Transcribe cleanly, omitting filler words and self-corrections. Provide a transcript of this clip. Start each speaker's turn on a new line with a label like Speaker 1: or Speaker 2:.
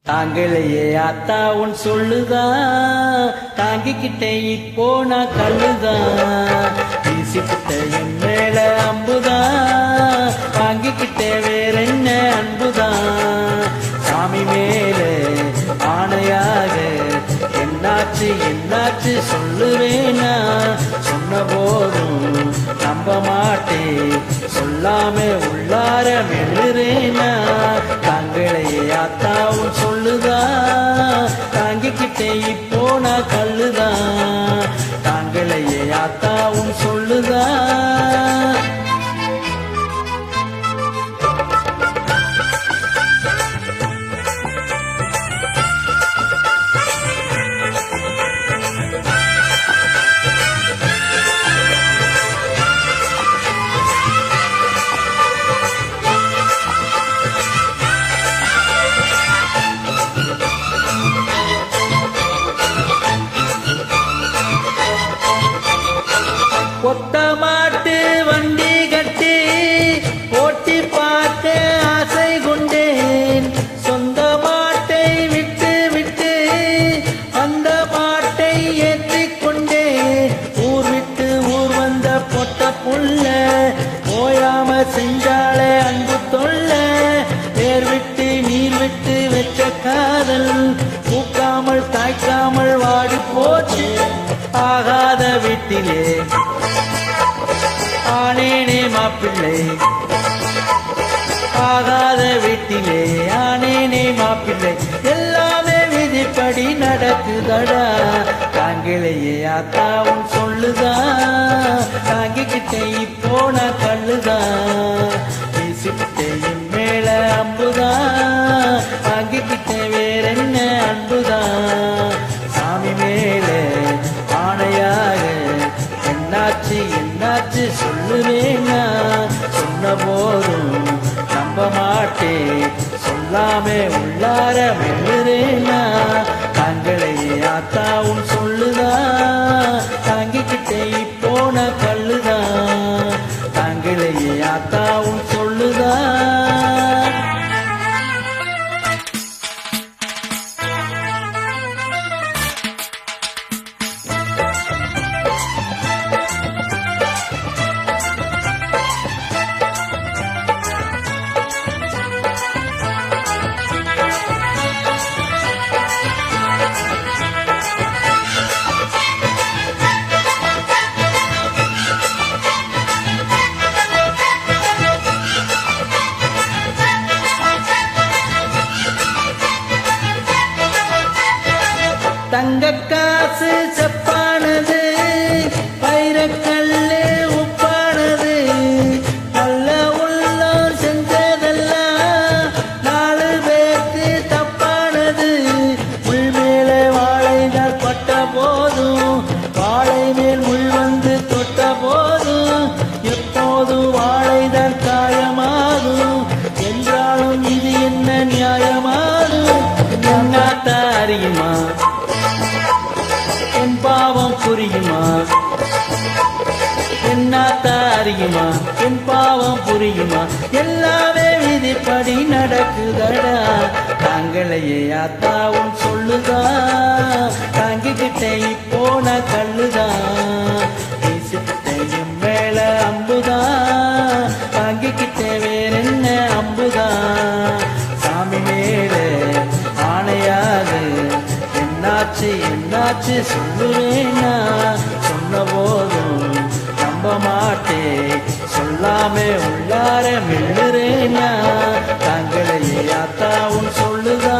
Speaker 1: தாங்களையே ஆத்தா உன் சொல்லுதான் தாங்கிக்கிட்டே இப்போ நான் கல்லுதான் வீசிக்கிட்ட என் மேல அம்புதான் வாங்கிக்கிட்டே வேற என்ன அன்புதான் சாமி மேல ஆணையாக என்னாச்சு என்னாச்சு சொல்லுவேனா சொன்ன போதும் நம்ப மாட்டேன் சொல்லாம உள்ளார மெழுறேனா தாங்களையே ஆத்தாவும் சொல்லுதா தாங்கிக்கிட்டே இப்போ நான் கல்லுதான் தாங்களையே ஆத்தாவும் சொல்லுதா கொத்த மாட்டு வண்டி கட்டி ஓட்டி பார்க்க ஆசை கொண்டேன் சொந்த மாட்டை விட்டு விட்டு அந்த மாட்டை ஏற்றிக் கொண்டேன் ஊர் விட்டு ஊர் வந்த பொட்ட புள்ள ஓயாம செஞ்சாலே அன்பு தொல்ல வேர் விட்டு நீர் விட்டு வச்ச காதல் பூக்காமல் தாய்க்காமல் வாடி போச்சு ஆகாத வீட்டிலே ஆனேனே மாப்பிள்ளை ஆகாத வீட்டிலே ஆனேனே மாப்பிள்ளை எல்லாமே விதிப்படி நடக்குதடா தாங்களையே ஆத்தாவும் சொல்லுதா தாங்கிக்கிட்டே இப்போ நான் கல்லுதான் வீசிக்கிட்டே என் மேல அம்புதான் வாங்கிக்கிட்டே வேற என்ன அன்புதான் சாமி மேல ஆணையாக என்னாச்சு என்னாச்சு சொல்லுவேனா சொன்ன போதும் நம்ப மாட்டேன் சொல்லாமே உள்ளார மெழுறேனா தாங்களையே ஆத்தாவும் சொல்லுதா தாங்கிக்கிட்டே இப்போ நான் கல்லுதான் தாங்களையே ஆத்தாவும் சொல்லுதா தங்க காசு செப்பானது வைரக்கல்லு உப்பானது நல்ல உள்ளோர் செஞ்சதெல்லாம் நாலு பேருக்கு தப்பானது முள் மேலே வாழைகள் பட்ட போதும் வாழை மேல் முள் வந்து தொட்ட போதும் எப்போதும் வாழைதான் காயமாகும் என்றாலும் இது என்ன நியாயமாகும் என்னாத்தா அறியுமா என் பாவம் புரியுமா என்னாத்தா அறியுமா என் பாவம் புரியுமா எல்லாமே விதிப்படி நடக்குதடா தாங்களையே ஆத்தாவும் சொல்லுதா தாங்கிக்கிட்டே இப்போ நான் கல்லுதான் வீசிக்கிட்டே என் மேல அம்புதான் தாங்கிக்கிட்டே வேற என்ன அம்புதான் சாமி மேல ஆணையாக என்னாச்சு என்னாச்சு சொல்லுவேனா சொன்ன போதும் நம்ப மாட்டேன் சொல்லாமே உள்ளார மெழுறேனா தாங்களையே ஆத்தாவும் சொல்லுதா